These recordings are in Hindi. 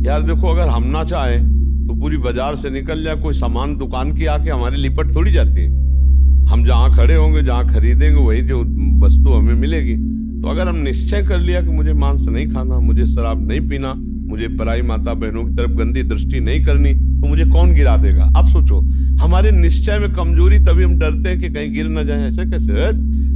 यार देखो, अगर हम ना चाहें तो पूरी बाजार से निकल जाए कोई सामान दुकान की, आके हमारी लिपट थोड़ी जाती है। हम जहाँ खड़े होंगे, जहाँ खरीदेंगे, वही जो वस्तु हमें मिलेगी। तो अगर हम निश्चय कर लिया कि मुझे मांस नहीं खाना, मुझे शराब नहीं पीना, मुझे पराई माता बहनों की तरफ गंदी दृष्टि नहीं करनी, तो मुझे कौन गिरा देगा? आप सोचो, हमारे निश्चय में कमजोरी, तभी हम डरते हैं कि कहीं गिर ना जाए। ऐसे कैसे?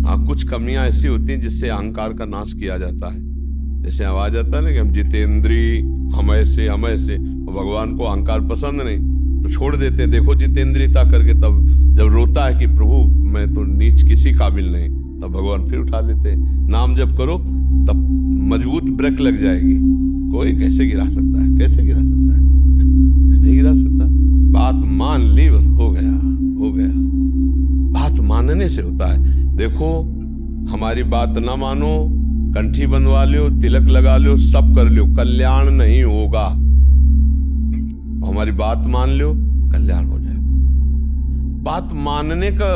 हाँ, कुछ कमियां ऐसी होती हैं जिससे अहंकार का नाश किया जाता है। जैसे आवाज आता है ना कि हम जितेंद्री, हम ऐसे हम ऐसे, भगवान को अहंकार पसंद नहीं तो छोड़ देते हैं। देखो जितेंद्रियता करके, तब जब रोता है कि प्रभु मैं तो नीच किसी काबिल नहीं, तब भगवान फिर उठा लेते हैं। नाम जप करो, तब मजबूत ब्रेक लग जाएगी। कोई कैसे गिरा सकता है? कैसे गिरा सकता है? नहीं गिरा सकता। बात मान ली, बस हो गया, हो गया। बात मानने से होता है। देखो, हमारी बात ना मानो, कंठी बंधवा लो, तिलक लगा लो, सब कर लो, कल्याण नहीं होगा। हमारी बात मान लो, कल्याण हो जाएगा। बात मानने का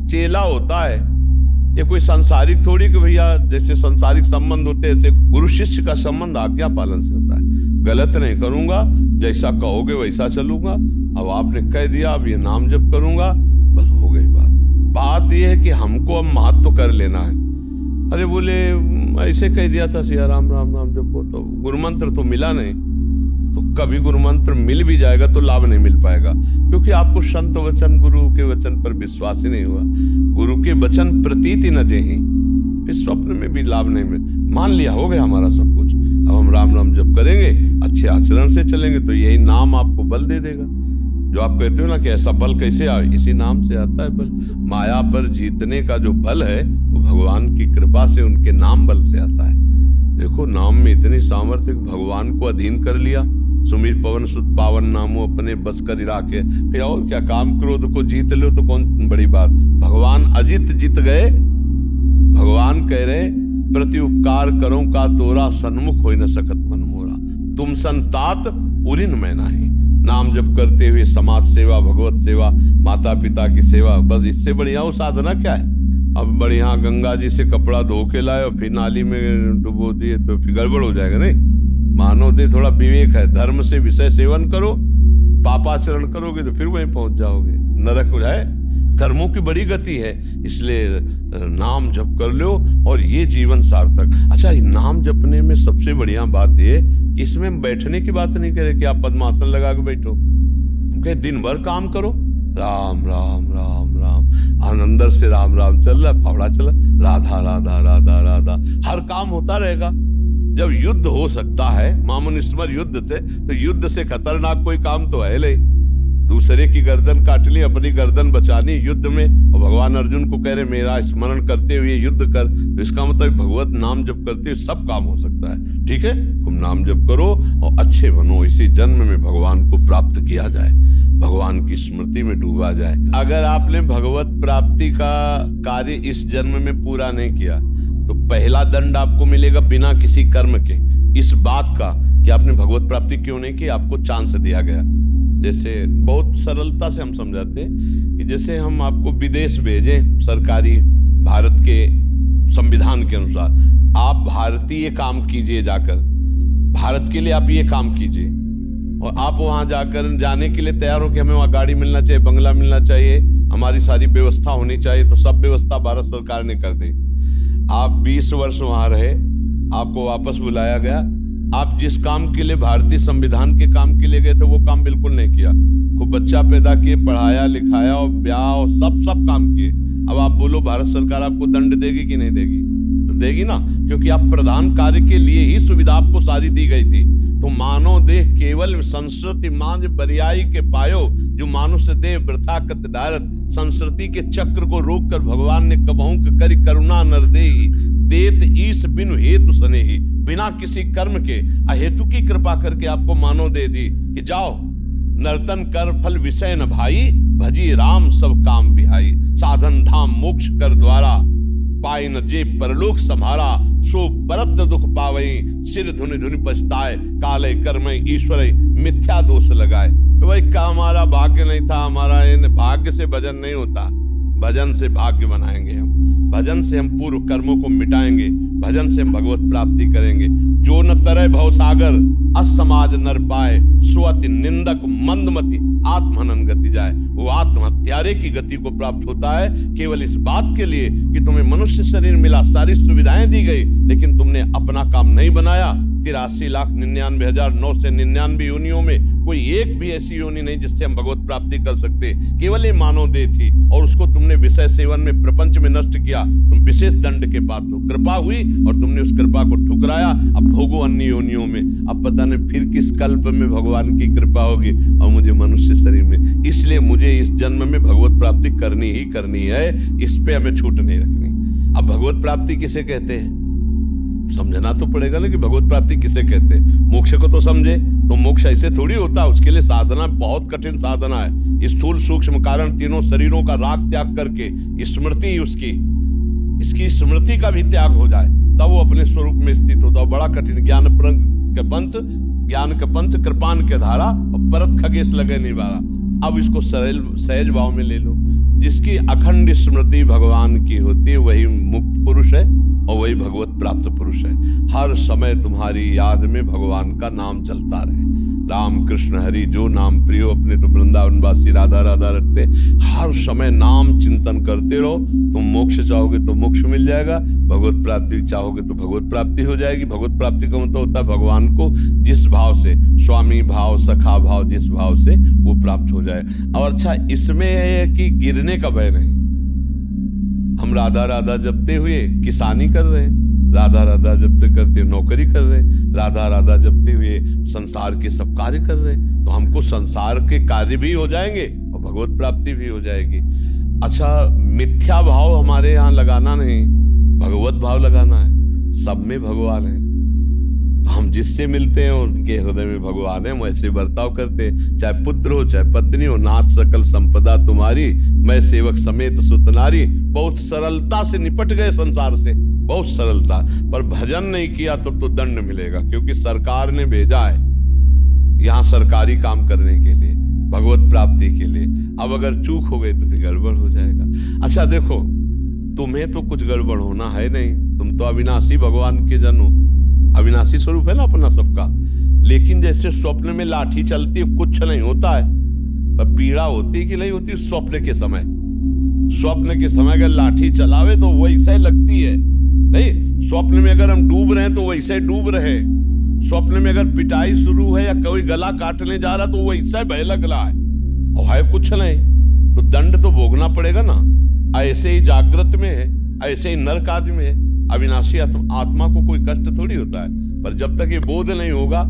चेला होता है। ये कोई सांसारिक थोड़ी कि भैया जैसे सांसारिक संबंध होते हैं, ऐसे गुरु शिष्य का संबंध आज्ञा पालन से होता है। गलत नहीं करूंगा, जैसा कहोगे वैसा चलूंगा। अब आपने कह दिया, अब ये नाम जप करूंगा, बस हो गई बात। बात यह है कि हमको अब महत्व कर लेना है। अरे बोले ऐसे कह दिया था सिया राम राम राम जपो, तो गुरु मंत्र तो मिला नहीं। तो कभी गुरु मंत्र मिल भी जाएगा तो लाभ नहीं मिल पाएगा, क्योंकि आपको संत वचन, गुरु के वचन पर विश्वास ही नहीं हुआ। गुरु के वचन प्रतीति न जेहि, इस स्वप्न में भी लाभ नहीं मिल। मान लिया, हो गया हमारा सब कुछ। अब हम राम राम जप करेंगे, अच्छे आचरण से चलेंगे, तो यही नाम आपको बल दे देगा। जो आप कहते हो ना कि ऐसा बल कैसे आए, इसी नाम से आता है बल। माया पर जीतने का जो बल है वो भगवान की कृपा से, उनके नाम बल से आता है। देखो, नाम में इतनी सामर्थ्य, भगवान को अधीन कर लिया। सुमीर पवन सुत पावन नामो अपने बस कर राखे। फिर और क्या, काम क्रोध को जीत लो तो कौन बड़ी बात। भगवान अजित जीत गए। भगवान कह रहे, प्रति उपकार करो का तोरा, सन्मुख हो न सकत मन मोरा। तुम संतात उरिन मैं नाही। नाम जप करते हुए समाज सेवा, भगवत सेवा, माता पिता की सेवा, बस इससे बढ़िया वो साधना क्या है? अब बढ़िया गंगा जी से कपड़ा धो के लाए और फिर नाली में डुबो दिए तो फिर गड़बड़ हो जाएगा। नहीं, मानव दे थोड़ा विवेक है। धर्म से विषय सेवन करो, पापाचरण करोगे तो फिर वहीं पहुंच जाओगे, नरक हो जाए। कर्मों की बड़ी गति है, इसलिए नाम जप कर लो और ये जीवन सार्थक। अच्छा, नाम जपने में सबसे बढ़िया बात ये कि इसमें बैठने की बात नहीं करे कि आप पद्मासन लगा के बैठो। कहे दिन भर काम करो, राम राम राम राम, अंदर से राम राम चल रहा, फावड़ा चला, राधा राधा राधा राधा, हर काम होता रहेगा। जब युद्ध हो सकता है, मामनिस्मर युद्ध थे, तो युद्ध से खतरनाक कोई काम तो है नहीं। दूसरे की गर्दन काट ली, अपनी गर्दन बचानी युद्ध में। और भगवान अर्जुन को कह रहे मेरा स्मरण करते हुए युद्ध कर, तो इसका मतलब भगवत नाम जप करते हुए सब काम हो सकता है। ठीक है, तुम नाम जप करो और अच्छे बनो, इसी जन्म में भगवान को प्राप्त किया जाए, भगवान की स्मृति में डूबा जाए। अगर आपने भगवत प्राप्ति का कार्य इस जन्म में पूरा नहीं किया तो पहला दंड आपको मिलेगा बिना किसी कर्म के, इस बात का कि आपने भगवत प्राप्ति क्यों नहीं की, आपको चांस दिया गया। जैसे बहुत सरलता से हम समझाते हैं कि जैसे हम आपको विदेश भेजें सरकारी, भारत के संविधान के अनुसार, आप भारतीय काम कीजिए, जाकर भारत के लिए आप ये काम कीजिए, और आप वहां जाकर जाने के लिए तैयार हो कि हमें वहां गाड़ी मिलना चाहिए, बंगला मिलना चाहिए, हमारी सारी व्यवस्था होनी चाहिए, तो सब व्यवस्था भारत सरकार ने कर दी। आप 20 वर्ष वहां रहे, आपको वापस बुलाया गया, आप जिस काम के लिए भारतीय संविधान के काम के लिए गए थे वो काम बिल्कुल नहीं किया। खूब बच्चा पैदा किए, पढ़ाया लिखाया और ब्याह और सब काम किए। अब आप बोलो भारत सरकार आपको दंड देगी कि नहीं देगी? तो देगी ना, क्योंकि आप प्रधान कार्य के लिए ही सुविधा आपको सारी दी गई थी। तो मानव देह केवल संस्कृति मांझ बरियाई के पायो, जो मानुष देह वृथा कत डारत। संस्कृति के चक्र को रोककर भगवान ने कबहू करी करुणा नर देहि, देत ईश बिनु हेतु सनेहि। बिना किसी कर्म के अहेतु की कृपा करके आपको मानव दे दी कि जाओ नर्तन कर फल विषय न भाई, भजी राम सब काम बिहाई। साधन धाम मोक्ष कर द्वारा, पाई न जे परलोक संभारा। सो परद दुख पावई, सिर धुनि धुनि पछताए। काले कर्म ईश्वर मिथ्या दोष लगाए। तो भाई का हमारा भाग्य नहीं था, हमारा भाग्य से भजन नहीं होता, भजन से भाग्य बनाएंगे हम। भजन से हम पूर्व कर्मों को मिटाएंगे, भजन से हम भगवत प्राप्ति करेंगे। जो न तरय भव सागर, असमाज नर पाए, स्वति निंदक मंदमति आत्महनन गति जाए। वो आत्महत्यारे की गति को प्राप्त होता है केवल इस बात के लिए कि तुम्हें मनुष्य शरीर मिला, सारी सुविधाएं दी गई, लेकिन तुमने अपना काम नहीं बनाया। 83,99,999 योनियों में कोई एक भी ऐसी योनि नहीं जिससे हम भगवत प्राप्ति कर सकते। केवल ये मानव देह थी और उसको तुमने विषय सेवन में, प्रपंच में नष्ट किया। तुम विशेष दंड के पात्र हो। कृपा हुई और तुमने उस कृपा को ठुकराया। अब भोगो अन्य योनियों में। अब पता नहीं फिर किस कल्प में भगवान की कृपा होगी और मुझे मनुष्य शरीर में। इसलिए मुझे इस जन्म में भगवत प्राप्ति करनी ही करनी है। इस पे हमें छूट नहीं रखनी। अब भगवत प्राप्ति किसे कहते हैं समझना तो पड़ेगा ना कि भगवत प्राप्ति किसे कहते हैं। मोक्ष को तो समझे, तो मोक्ष ऐसे थोड़ी होता है। उसके लिए साधना बहुत कठिन साधना है। स्थूल सूक्ष्म कारण तीनों शरीरों का राग त्याग करके स्मृति इसकी स्मृति का भी त्याग हो जाए तब वो अपने स्वरूप में स्थित होता है। बड़ा कठिन। ज्ञान के पंथ कृपान के धारा और परत खगेश लगे निवारा। अब इसको सहज भाव में ले लो। जिसकी अखंड स्मृति भगवान की होती है वही मुक्त पुरुष है और वही भगवत प्राप्त पुरुष है। हर समय तुम्हारी याद में भगवान का नाम चलता रहे। राम कृष्ण हरि जो नाम प्रियो, अपने तो वृंदावनवासी राधा राधा रखते। हर समय नाम चिंतन करते रहो। तुम मोक्ष चाहोगे तो मोक्ष मिल जाएगा, भगवत प्राप्ति चाहोगे तो भगवत प्राप्ति हो जाएगी। भगवत प्राप्ति का मतलब होता है भगवान को जिस भाव से, स्वामी भाव, सखा भाव, जिस भाव से वो प्राप्त हो जाए। और अच्छा इसमें है कि गिरने का भय नहीं। हम राधा राधा जपते हुए किसानी कर रहे हैं, राधा राधा जपते करते नौकरी कर रहे हैं, राधा राधा जपते हुए संसार के सब कार्य कर रहे हैं। तो हमको संसार के कार्य भी हो जाएंगे और भगवत प्राप्ति भी हो जाएगी। अच्छा मिथ्या भाव हमारे यहाँ लगाना नहीं, भगवत भाव लगाना है। सब में भगवान है। हम जिससे मिलते हैं उनके हृदय में भगवान है। हम ऐसे बर्ताव करते हैं, चाहे पुत्र हो चाहे पत्नी हो। नाथ सकल संपदा तुम्हारी, मैं सेवक समेत सुत नारी। बहुत सरलता से निपट गए संसार से, बहुत सरलता। पर भजन नहीं किया तो दंड मिलेगा, क्योंकि सरकार ने भेजा है यहाँ सरकारी काम करने के लिए, भगवत प्राप्ति के लिए। अब अगर चूक हो गई तो फिर गड़बड़ हो जाएगा। अच्छा देखो, तुम्हें तो कुछ गड़बड़ होना है नहीं। तुम तो अविनाशी भगवान के जन हो। अविनाशी स्वरूप है ना अपना सबका। लेकिन जैसे स्वप्न में लाठी चलती है कुछ नहीं होता है, पर पीड़ा होती है कि नहीं होती स्वप्न के समय। स्वप्न के समय अगर लाठी चलावे तो वैसे लगती है नहीं। स्वप्न में अगर हम डूब रहे हैं तो वैसे डूब रहे। स्वप्न में अगर पिटाई शुरू है या कोई गला काटने जा रहा तो वैसे भय लग रहा है और है कुछ नहीं। तो दंड तो भोगना पड़ेगा ना। ऐसे ही जागृत में है, ऐसे ही नरक आदि में है। अविनाशी आत्मा को कोई कष्ट थोड़ी होता है, पर जब तक ये बोध नहीं होगा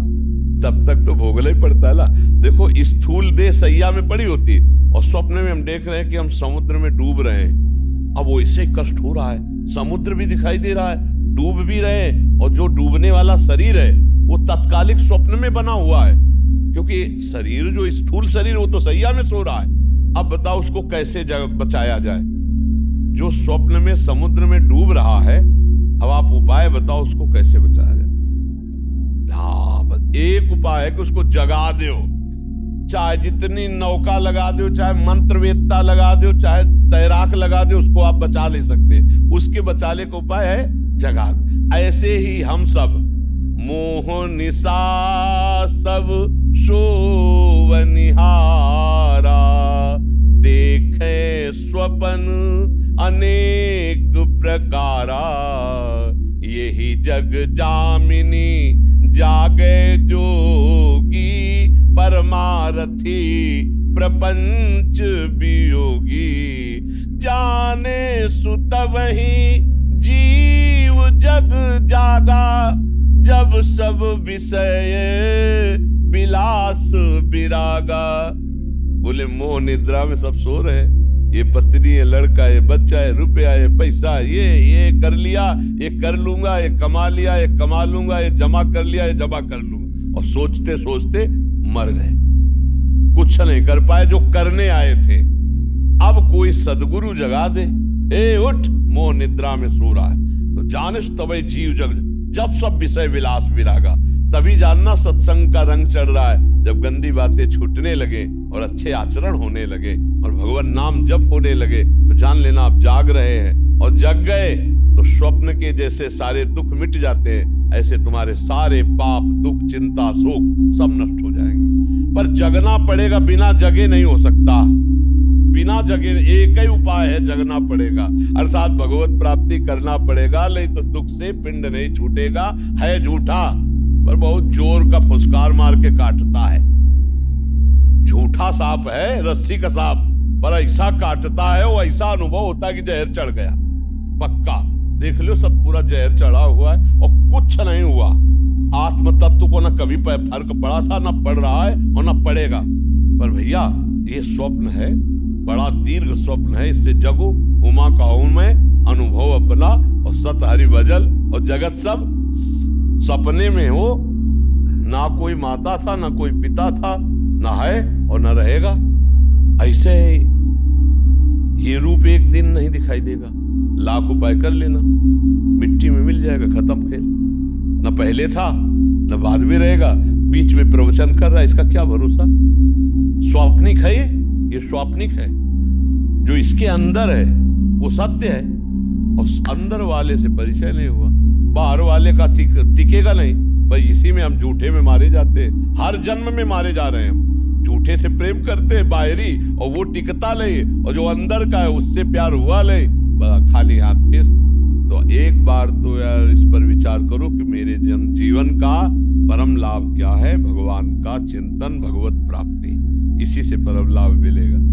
तब तक तो भोगना ही पड़ता है ना। देखो स्थूल देह सैया में पड़ी होती और स्वप्न में हम देख रहे हैं कि हम समुद्र में डूब रहे हैं। अब वैसे कष्ट हो रहा है, समुद्र भी दिखाई दे रहा है, डूब भी रहे, और जो डूबने वाला शरीर है वो तत्कालिक स्वप्न में बना हुआ है, क्योंकि शरीर जो स्थूल शरीर वो तो सैया में सो रहा है। अब बताओ उसको कैसे बचाया जाए। जो स्वप्न में समुद्र में डूब रहा है, अब आप उपाय बताओ उसको कैसे बचाया जाए। हाँ, बस एक उपाय है कि उसको जगा दो। चाहे जितनी नौका लगा दो, चाहे मंत्रवेत्ता लगा दो, चाहे तैराक लगा दो, उसको आप बचा ले सकते। उसके बचाने का उपाय है जगा। ऐसे ही हम सब मोह निशा सब सोवनिहारा, देखे स्वप्न अनेक प्रकारा, यही जग जामिनी जागे जोगी, परमारथी प्रपंच वियोगी, जाने सुत वही जीव जग जागा, जब सब विषय विलास विरागा। बोले मोह निद्रा में सब सो रहे, ये पत्नी है, लड़का है, बच्चा है, रुपया है, पैसा, ये कर लिया, ये कर लूंगा, ये कमा लिया, ये कमा लूंगा, ये जमा कर लिया, ये जमा कर लूंगा, और सोचते सोचते मर गए। कुछ नहीं कर पाए जो करने आए थे। अब कोई सदगुरु जगा दे, ए उठ, मोह निद्रा में सो रहा है, तो जानिस तबै जीव जग, जब सब विषय विलास विरागा, तभी जानना सत्संग का रंग चढ़ रहा है। जब गंदी बातें छूटने लगे और अच्छे आचरण होने लगे और भगवान नाम जप होने लगे, तो जान लेना आप जाग रहे हैं। और जग गए तो स्वप्न के जैसे सारे दुख मिट जाते हैं, ऐसे तुम्हारे सारे पाप, दुख, चिंता, शोक सब नष्ट हो जाएंगे। पर जगना पड़ेगा, बिना जगे नहीं हो सकता। बिना जगे एक ही उपाय है, जगना पड़ेगा, अर्थात भगवत प्राप्ति करना पड़ेगा। नहीं तो दुख से पिंड नहीं छूटेगा। है झूठा पर बहुत जोर का फुसकार मार के काटता है। झूठा सांप है, रस्सी का सांप, पर ऐसा काटता है, वो ऐसा अनुभव होता है कि जहर चढ़ गया। पक्का देख लो, सब पूरा जहर चढ़ा हुआ है और कुछ नहीं हुआ। आत्म तत्व को न कभी फर्क पड़ा था, न पड़ रहा है और न पड़ेगा। पर भैया ये स्वप्न है, बड़ा दीर्घ स्वप्न है। इससे जगो उमा कहूं मैं अनुभव अपना, और सत हरि भजल, और जगत सब सपने में हो। ना कोई माता था, ना कोई पिता था, ना है और ना रहेगा। ऐसे ये रूप एक दिन नहीं दिखाई देगा। लाख उपाय कर लेना, मिट्टी में मिल जाएगा, खत्म खेल। न पहले था न बाद में रहेगा, बीच में प्रवचन कर रहा है, इसका क्या भरोसा। स्वप्निक है ये स्वाप्निक है। जो इसके अंदर है वो सत्य है, और अंदर वाले से परिचय नहीं हुआ, बाहर वाले का टिकेगा नहीं। भाई इसी में हम झूठे में मारे जाते हैं, हर जन्म में मारे जा रहे हैं हम। झूठे से प्रेम करते हैं बाहरी, और वो टिकता नहीं, और जो अंदर का है उससे प्यार हुआ नहीं, खाली हाथ फिर। तो एक बार तो यार इस पर विचार करो कि मेरे जीवन का परम लाभ क्या है। भगवान का चिंतन, भगवत प्राप्ति, इसी से परम लाभ मिलेगा।